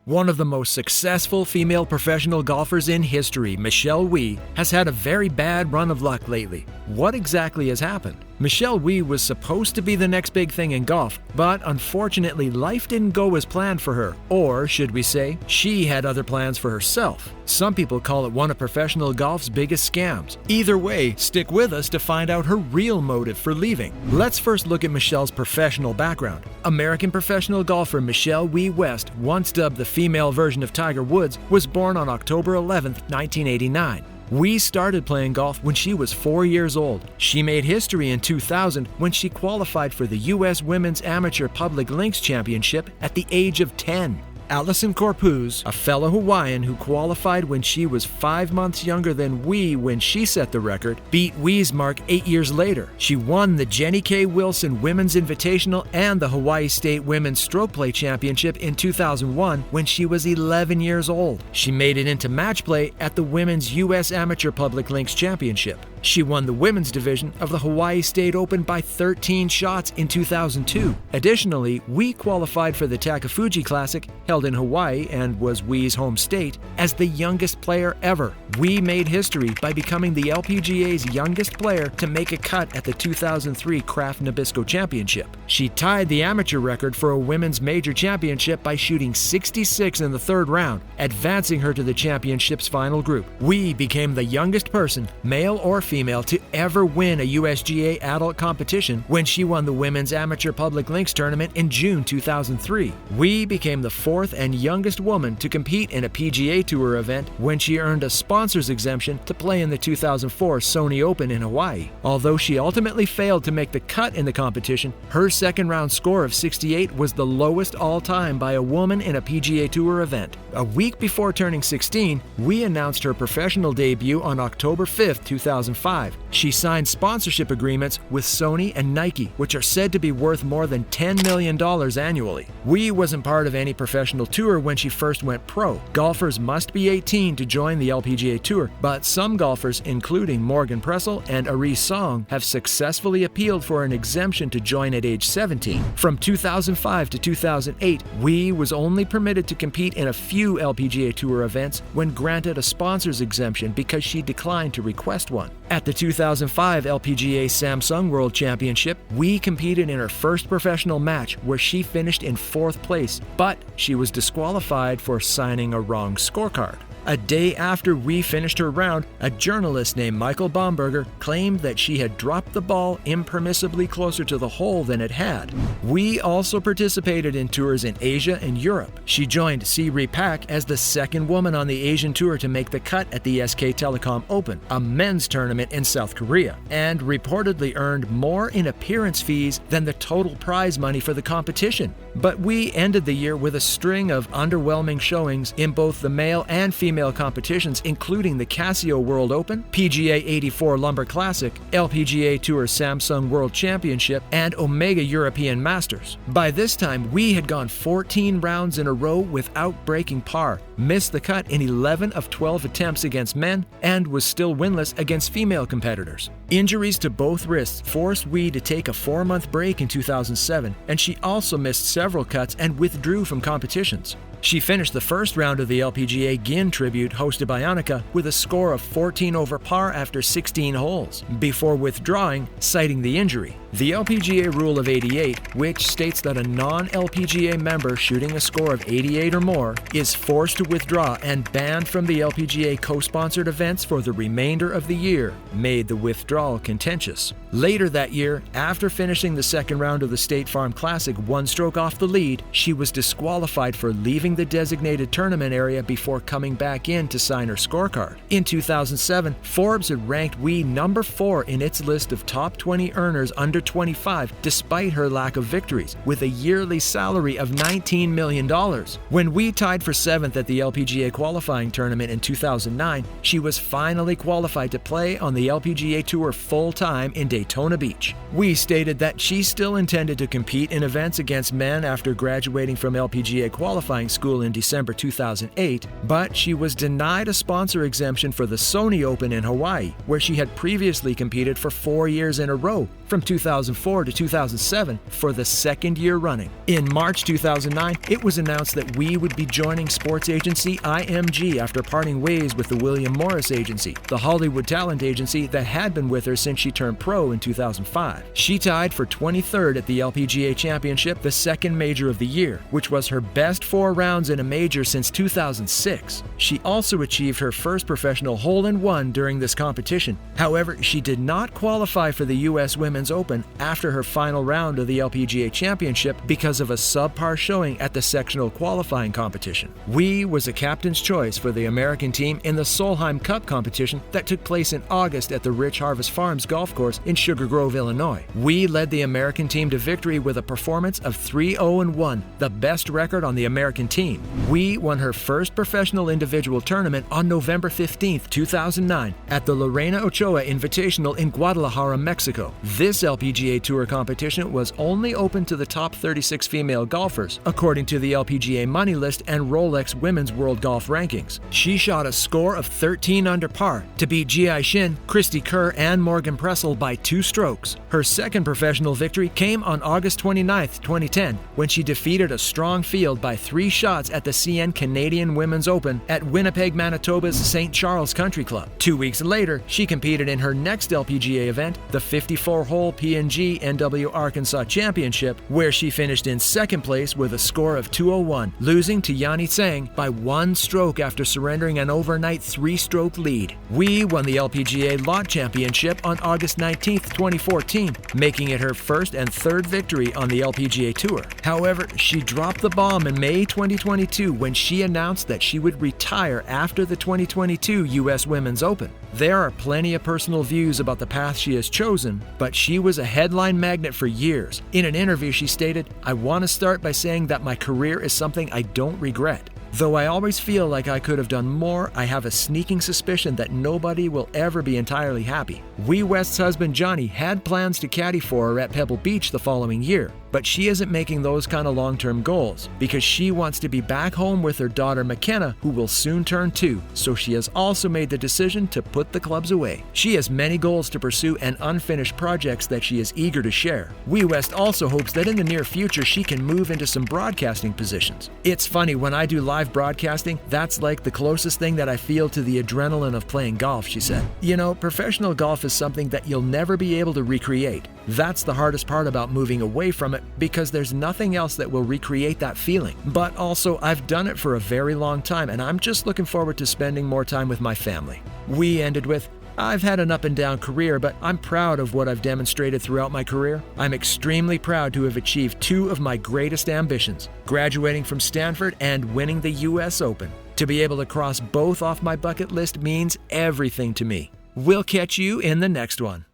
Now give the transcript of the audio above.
One of the most successful female professional golfers in history, Michelle Wie, has had a very bad run of luck lately. What exactly has happened? Michelle Wie was supposed to be the next big thing in golf, but unfortunately life didn't go as planned for her. Or, should we say, she had other plans for herself. Some people call it one of professional golf's biggest scams. Either way, stick with us to find out her real motive for leaving. Let's first look at Michelle's professional background. American professional golfer Michelle Wie West, once dubbed the female version of Tiger Woods, was born on October 11, 1989. Wie started playing golf when she was 4 years old. She made history in 2000 when she qualified for the U.S. Women's Amateur Public Links Championship at the age of 10. Allison Corpuz, a fellow Hawaiian who qualified when she was 5 months younger than Wie when she set the record, beat Wie's mark 8 years later. She won the Jenny K. Wilson Women's Invitational and the Hawaii State Women's Stroke Play Championship in 2001 when she was 11 years old. She made it into match play at the Women's U.S. Amateur Public Links Championship. She won the women's division of the Hawaii State Open by 13 shots in 2002. Additionally, Wie qualified for the Takafuji Classic, held in Hawaii and was Wie's home state, as the youngest player ever. Wie made history by becoming the LPGA's youngest player to make a cut at the 2003 Kraft Nabisco Championship. She tied the amateur record for a women's major championship by shooting 66 in the third round, advancing her to the championship's final group. Wie became the youngest person, male or female, to ever win a USGA adult competition when she won the Women's Amateur Public Links Tournament in June 2003. Wie became the fourth and youngest woman to compete in a PGA Tour event when she earned a sponsor's exemption to play in the 2004 Sony Open in Hawaii. Although she ultimately failed to make the cut in the competition, her second-round score of 68 was the lowest all-time by a woman in a PGA Tour event. A week before turning 16, Wie announced her professional debut on October 5, 2005. She signed sponsorship agreements with Sony and Nike, which are said to be worth more than $10 million annually. Wie wasn't part of any professional tour when she first went pro. Golfers must be 18 to join the LPGA Tour, but some golfers, including Morgan Pressel and Ari Song, have successfully appealed for an exemption to join at age 17. From 2005 to 2008, Wie was only permitted to compete in a few LPGA Tour events when granted a sponsor's exemption because she declined to request one. At the 2005 LPGA Samsung World Championship, Wie competed in her first professional match where she finished in 4th place, but she was disqualified for signing a wrong scorecard. A day after Wie finished her round, a journalist named Michael Baumberger claimed that she had dropped the ball impermissibly closer to the hole than it had. Wie also participated in tours in Asia and Europe. She joined Si Pak as the second woman on the Asian tour to make the cut at the SK Telecom Open, a men's tournament in South Korea, and reportedly earned more in appearance fees than the total prize money for the competition. But Wie ended the year with a string of underwhelming showings in both the male and female competitions, including the Casio World Open, PGA 84 Lumber Classic, LPGA Tour Samsung World Championship, and Omega European Masters. By this time, Wie had gone 14 rounds in a row without breaking par, missed the cut in 11 of 12 attempts against men, and was still winless against female competitors. Injuries to both wrists forced Wie to take a 4-month break in 2007, and she also missed several cuts and withdrew from competitions. She finished the first round of the LPGA Gin Tribute hosted by Annika with a score of 14 over par after 16 holes, before withdrawing, citing the injury. The LPGA Rule of 88, which states that a non-LPGA member shooting a score of 88 or more is forced to withdraw and banned from the LPGA co-sponsored events for the remainder of the year, made the withdrawal contentious. Later that year, after finishing the second round of the State Farm Classic 1 stroke off the lead, she was disqualified for leaving the designated tournament area before coming back in to sign her scorecard. In 2007, Forbes had ranked Wie number 4 in its list of top 20 earners under 25, despite her lack of victories, with a yearly salary of $19 million. When Wie tied for 7th at the LPGA qualifying tournament in 2009, she was finally qualified to play on the LPGA Tour full-time in Daytona Beach. Wie stated that she still intended to compete in events against men after graduating from LPGA qualifying school in December 2008, but she was denied a sponsor exemption for the Sony Open in Hawaii, where she had previously competed for 4 years in a row, from 2000 2004 to 2007 for the second year running. In March 2009, it was announced that Wie would be joining sports agency IMG after parting ways with the William Morris Agency, the Hollywood talent agency that had been with her since she turned pro in 2005. She tied for 23rd at the LPGA Championship, the second major of the year, which was her best 4 rounds in a major since 2006. She also achieved her first professional hole-in-one during this competition. However, she did not qualify for the U.S. Women's Open after her final round of the LPGA Championship because of a subpar showing at the sectional qualifying competition. Wie was a captain's choice for the American team in the Solheim Cup competition that took place in August at the Rich Harvest Farms golf course in Sugar Grove, Illinois. Wie led the American team to victory with a performance of 3-0-1, the best record on the American team. Wie won her first professional individual tournament on November 15, 2009 at the Lorena Ochoa Invitational in Guadalajara, Mexico. This LPGA Tour competition was only open to the top 36 female golfers, according to the LPGA Money List and Rolex Women's World Golf Rankings. She shot a score of 13 under par to beat Ji Shin, Christy Kerr, and Morgan Pressel by 2 strokes. Her second professional victory came on August 29, 2010, when she defeated a strong field by 3 shots at the CN Canadian Women's Open at Winnipeg, Manitoba's St. Charles Country Club. 2 weeks later, she competed in her next LPGA event, the 54-hole P&G NW Arkansas Championship, where she finished in second place with a score of 201, losing to Yani Tseng by 1 stroke after surrendering an overnight 3-stroke lead. Wie won the LPGA Lot Championship on August 19, 2014, making it her first and third victory on the LPGA Tour. However, she dropped the bomb in May 2022 when she announced that she would retire after the 2022 U.S. Women's Open. There are plenty of personal views about the path she has chosen, but she was a headline magnet for years. In an interview, she stated, "I want to start by saying that my career is something I don't regret. Though I always feel like I could have done more, I have a sneaking suspicion that nobody will ever be entirely happy." Wie West's husband Johnny had plans to caddy for her at Pebble Beach the following year, but she isn't making those kind of long-term goals because she wants to be back home with her daughter McKenna, who will soon turn 2, so she has also made the decision to put the clubs away. She has many goals to pursue and unfinished projects that she is eager to share. Wie West also hopes that in the near future she can move into some broadcasting positions. "It's funny, when I do live broadcasting, that's like the closest thing that I feel to the adrenaline of playing golf," she said. "You know, professional golf is something that you'll never be able to recreate. That's the hardest part about moving away from it, because there's nothing else that will recreate that feeling. But also, I've done it for a very long time, and I'm just looking forward to spending more time with my family." Wie ended with, "I've had an up and down career, but I'm proud of what I've demonstrated throughout my career. I'm extremely proud to have achieved 2 of my greatest ambitions, graduating from Stanford and winning the U.S. Open. To be able to cross both off my bucket list means everything to me." We'll catch you in the next one.